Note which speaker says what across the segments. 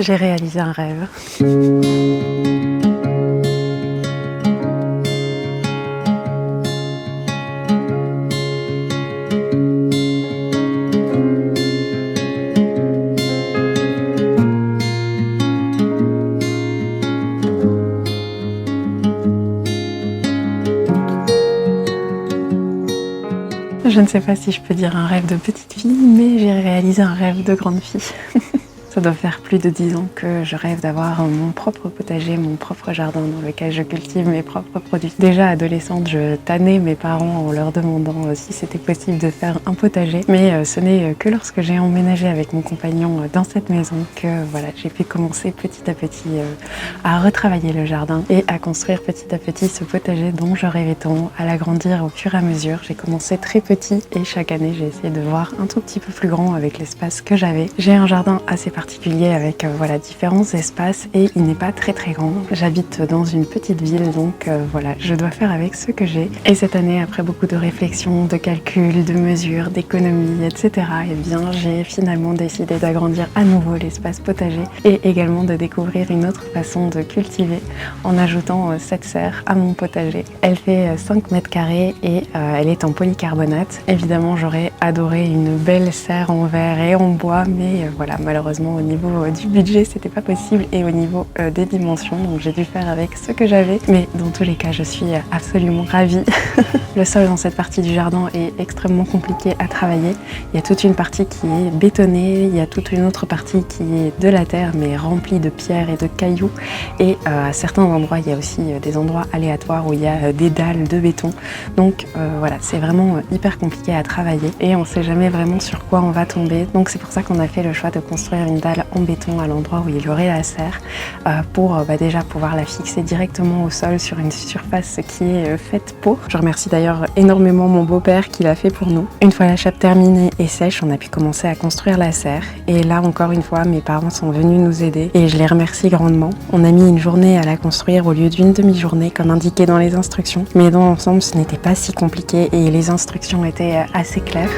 Speaker 1: J'ai réalisé un rêve. Je ne sais pas si je peux dire un rêve de petite fille, mais j'ai réalisé un rêve de grande fille. Ça doit faire plus de 10 ans que je rêve d'avoir mon propre potager, mon propre jardin dans lequel je cultive mes propres produits. Déjà adolescente, je tannais mes parents en leur demandant si c'était possible de faire un potager. Mais ce n'est que lorsque j'ai emménagé avec mon compagnon dans cette maison que voilà, j'ai pu commencer petit à petit à retravailler le jardin et à construire petit à petit ce potager dont je rêvais tant, à l'agrandir au fur et à mesure. J'ai commencé très petit et chaque année j'ai essayé de voir un tout petit peu plus grand avec l'espace que j'avais. J'ai un jardin assez particulier avec voilà, différents espaces et il n'est pas très grand. J'habite dans une petite ville donc voilà, je dois faire avec ce que j'ai. Et cette année, après beaucoup de réflexions, de calculs, de mesures, d'économies, etc., eh bien j'ai finalement décidé d'agrandir à nouveau l'espace potager et également de découvrir une autre façon de cultiver en ajoutant cette serre à mon potager. Elle fait 5 mètres carrés et elle est en polycarbonate. Évidemment, j'aurais adoré une belle serre en verre et en bois, mais voilà, malheureusement au niveau du budget, c'était pas possible et au niveau des dimensions, donc j'ai dû faire avec ce que j'avais. Mais dans tous les cas, je suis absolument ravie. Le sol dans cette partie du jardin est extrêmement compliqué à travailler. Il y a toute une partie qui est bétonnée, il y a toute une autre partie qui est de la terre mais remplie de pierres et de cailloux. Et à certains endroits, il y a aussi des endroits aléatoires où il y a des dalles de béton. Donc voilà, c'est vraiment hyper compliqué à travailler et on sait jamais vraiment sur quoi on va tomber. Donc c'est pour ça qu'on a fait le choix de construire une dalle en béton à l'endroit où il y aurait la serre pour déjà pouvoir la fixer directement au sol sur une surface qui est faite pour. Je remercie d'ailleurs énormément mon beau-père qui l'a fait pour nous. Une fois la chape terminée et sèche, on a pu commencer à construire la serre. Et là encore une fois, mes parents sont venus nous aider et je les remercie grandement. On a mis une journée à la construire au lieu d'une demi-journée comme indiqué dans les instructions. Mais dans l'ensemble, ce n'était pas si compliqué et les instructions étaient assez claires.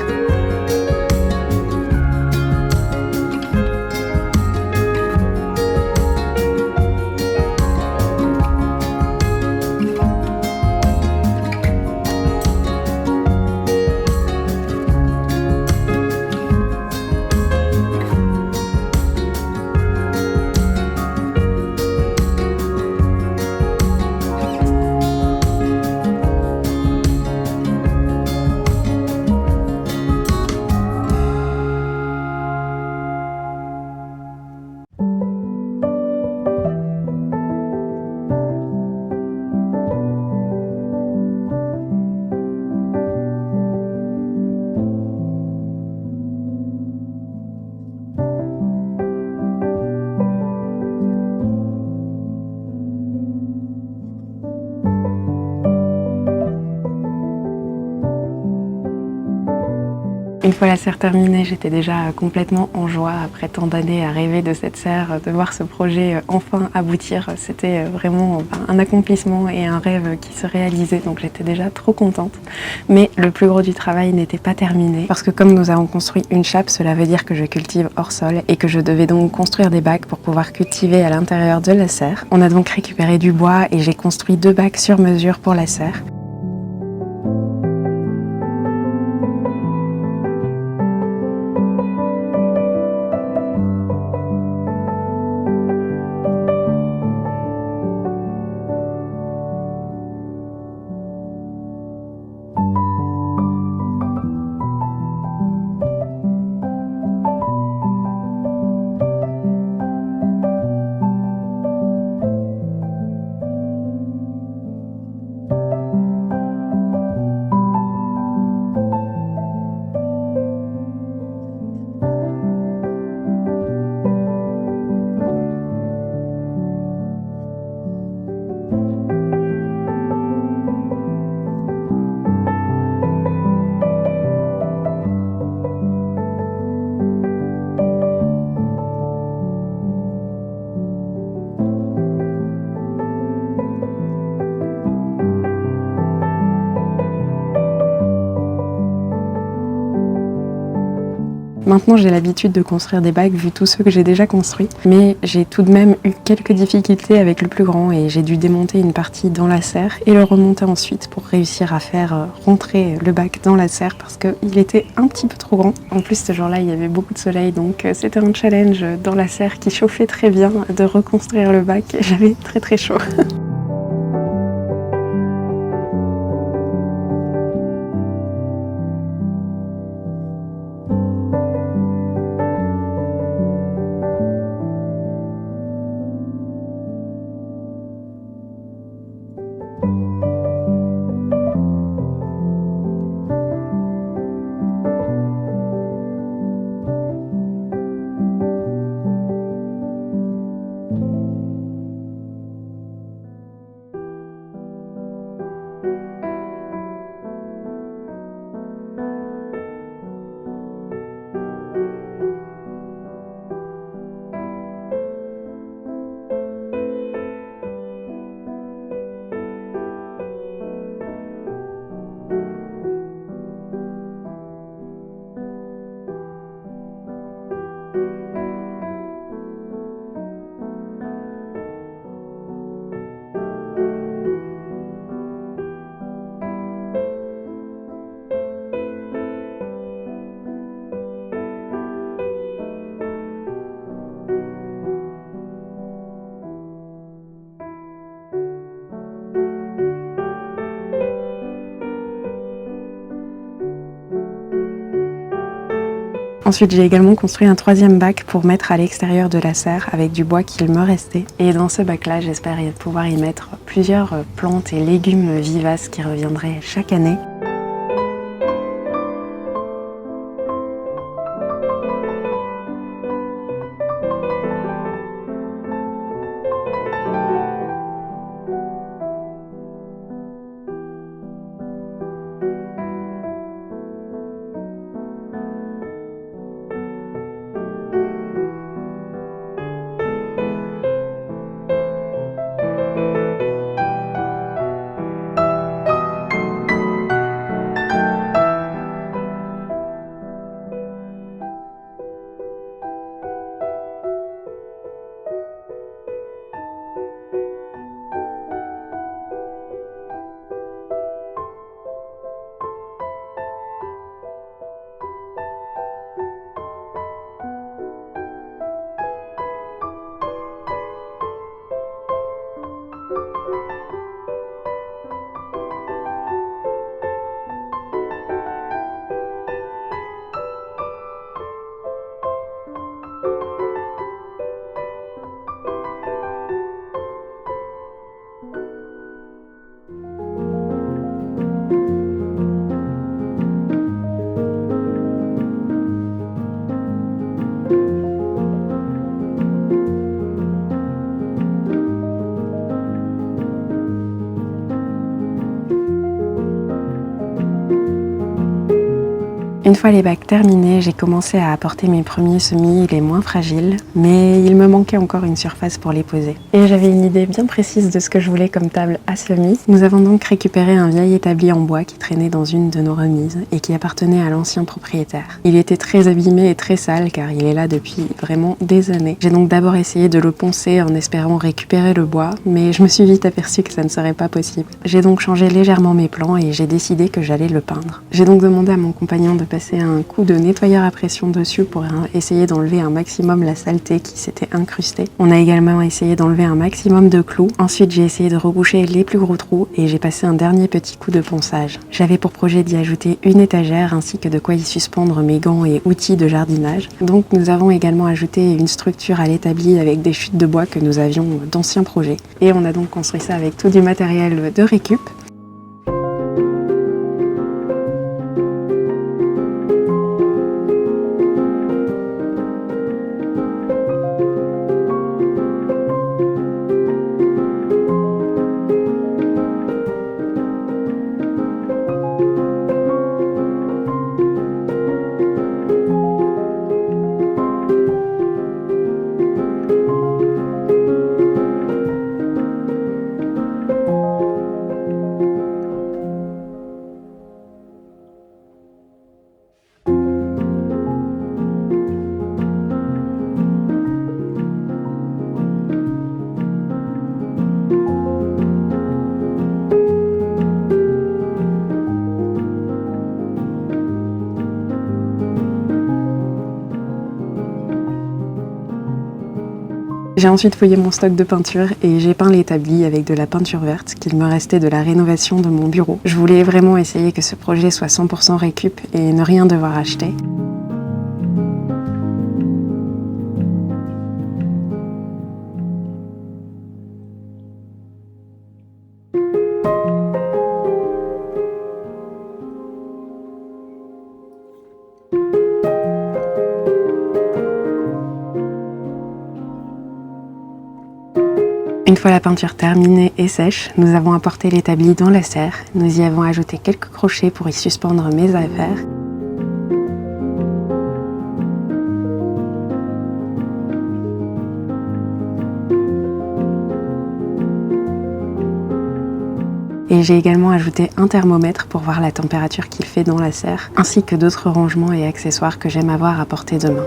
Speaker 1: Une fois la serre terminée, j'étais déjà complètement en joie après tant d'années à rêver de cette serre, de voir ce projet enfin aboutir. C'était vraiment un accomplissement et un rêve qui se réalisait, donc j'étais déjà trop contente. Mais le plus gros du travail n'était pas terminé, parce que comme nous avons construit une chape, cela veut dire que je cultive hors sol et que je devais donc construire des bacs pour pouvoir cultiver à l'intérieur de la serre. On a donc récupéré du bois et j'ai construit 2 bacs sur mesure pour la serre. Maintenant, j'ai l'habitude de construire des bacs vu tous ceux que j'ai déjà construits, mais j'ai tout de même eu quelques difficultés avec le plus grand et j'ai dû démonter une partie dans la serre et le remonter ensuite pour réussir à faire rentrer le bac dans la serre parce qu'il était un petit peu trop grand. En plus, ce jour-là, il y avait beaucoup de soleil, donc c'était un challenge dans la serre qui chauffait très bien de reconstruire le bac. J'avais très très chaud. Ensuite, j'ai également construit un troisième bac pour mettre à l'extérieur de la serre avec du bois qu'il me restait. Et dans ce bac-là, j'espère pouvoir y mettre plusieurs plantes et légumes vivaces qui reviendraient chaque année. Une fois les bacs terminés, j'ai commencé à apporter mes premiers semis, les moins fragiles, mais il me manquait encore une surface pour les poser. Et j'avais une idée bien précise de ce que je voulais comme table à semis. Nous avons donc récupéré un vieil établi en bois qui traînait dans une de nos remises et qui appartenait à l'ancien propriétaire. Il était très abîmé et très sale car il est là depuis vraiment des années. J'ai donc d'abord essayé de le poncer en espérant récupérer le bois, mais je me suis vite aperçue que ça ne serait pas possible. J'ai donc changé légèrement mes plans et j'ai décidé que j'allais le peindre. J'ai donc demandé à mon compagnon de passer un coup de nettoyeur à pression dessus pour essayer d'enlever un maximum la saleté qui s'était incrustée. On a également essayé d'enlever un maximum de clous. Ensuite, j'ai essayé de reboucher les plus gros trous et j'ai passé un dernier petit coup de ponçage. J'avais pour projet d'y ajouter une étagère ainsi que de quoi y suspendre mes gants et outils de jardinage. Donc nous avons également ajouté une structure à l'établi avec des chutes de bois que nous avions d'anciens projets. Et on a donc construit ça avec tout du matériel de récup. J'ai ensuite fouillé mon stock de peinture et j'ai peint l'établi avec de la peinture verte qu'il me restait de la rénovation de mon bureau. Je voulais vraiment essayer que ce projet soit 100% récup et ne rien devoir acheter. Une fois la peinture terminée et sèche, nous avons apporté l'établi dans la serre. Nous y avons ajouté quelques crochets pour y suspendre mes affaires. Et j'ai également ajouté un thermomètre pour voir la température qu'il fait dans la serre, ainsi que d'autres rangements et accessoires que j'aime avoir à portée de main.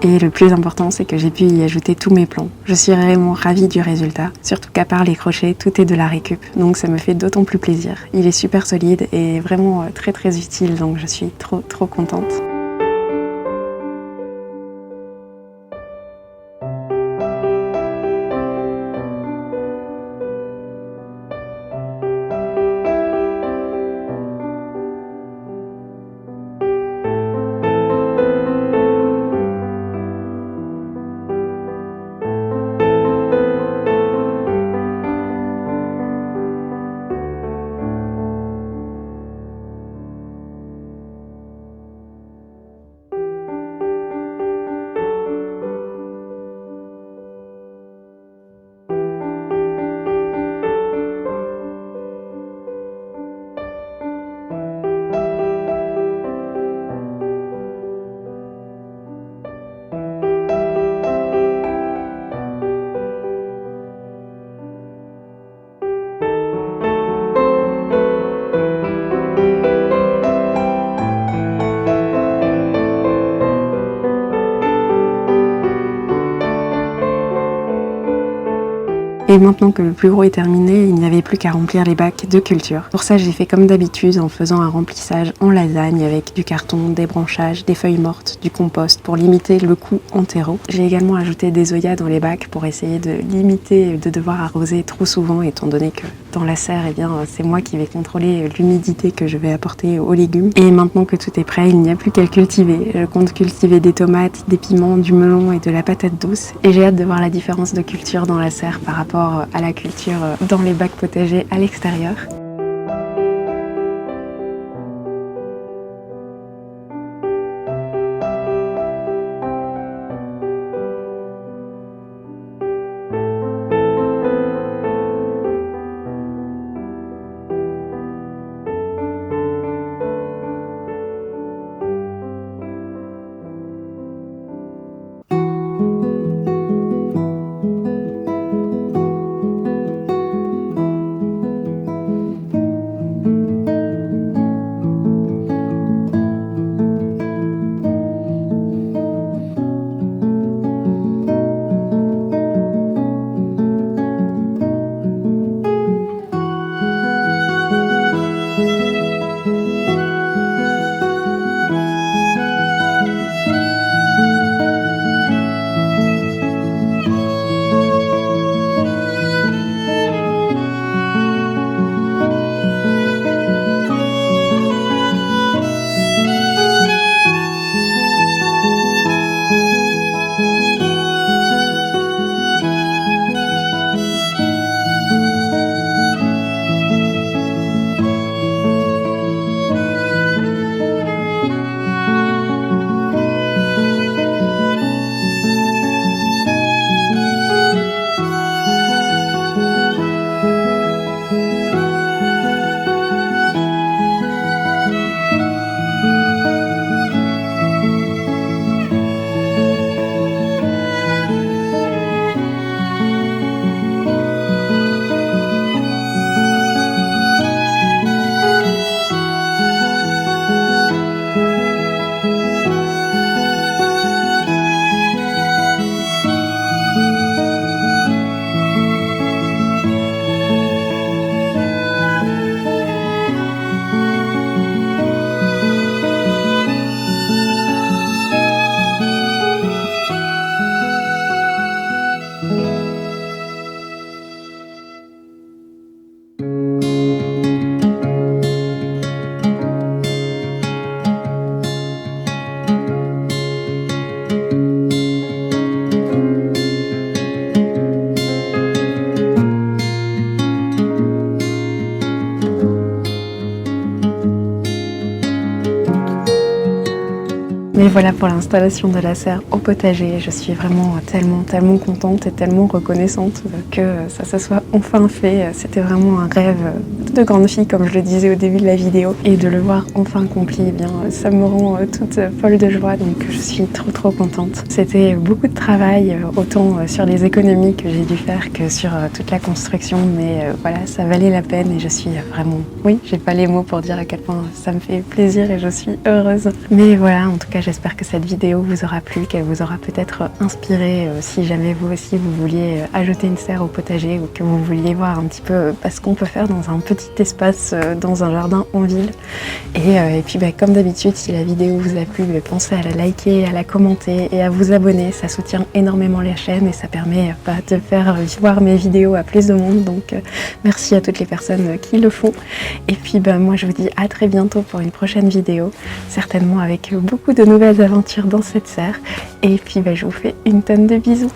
Speaker 1: Et le plus important, c'est que j'ai pu y ajouter tous mes plans. Je suis vraiment ravie du résultat, surtout qu'à part les crochets, tout est de la récup, donc ça me fait d'autant plus plaisir. Il est super solide et vraiment très utile, donc je suis trop contente. Et maintenant que le plus gros est terminé, il n'y avait plus qu'à remplir les bacs de culture. Pour ça, j'ai fait comme d'habitude en faisant un remplissage en lasagne avec du carton, des branchages, des feuilles mortes, du compost pour limiter le coût en terreau. J'ai également ajouté des zoyas dans les bacs pour essayer de limiter de devoir arroser trop souvent étant donné que dans la serre, c'est moi qui vais contrôler l'humidité que je vais apporter aux légumes. Et maintenant que tout est prêt, il n'y a plus qu'à le cultiver. Je compte cultiver des tomates, des piments, du melon et de la patate douce. Et j'ai hâte de voir la différence de culture dans la serre par rapport à la culture dans les bacs potagers à l'extérieur. Mais voilà pour l'installation de la serre au potager. Je suis vraiment tellement contente et tellement reconnaissante que ça se soit enfin fait. C'était vraiment un rêve de grande fille, comme je le disais au début de la vidéo. Et de le voir enfin accompli, eh bien, ça me rend toute folle de joie. Donc je suis trop contente. C'était beaucoup de travail, autant sur les économies que j'ai dû faire que sur toute la construction. Mais voilà, ça valait la peine et je suis vraiment... Oui, j'ai pas les mots pour dire à quel point ça me fait plaisir et je suis heureuse. Mais voilà, en tout cas, j'espère que cette vidéo vous aura plu, qu'elle vous aura peut-être inspiré si jamais vous aussi vous vouliez ajouter une serre au potager ou que vous vouliez voir un petit peu ce qu'on peut faire dans un petit espace, dans un jardin en ville. Et puis comme d'habitude, si la vidéo vous a plu, pensez à la liker, à la commenter et à vous abonner. Ça soutient énormément la chaîne et ça permet de faire voir mes vidéos à plus de monde. Donc merci à toutes les personnes qui le font. Et puis moi je vous dis à très bientôt pour une prochaine vidéo, certainement avec beaucoup de nouvelles aventures dans cette serre. Et puis je vous fais une tonne de bisous.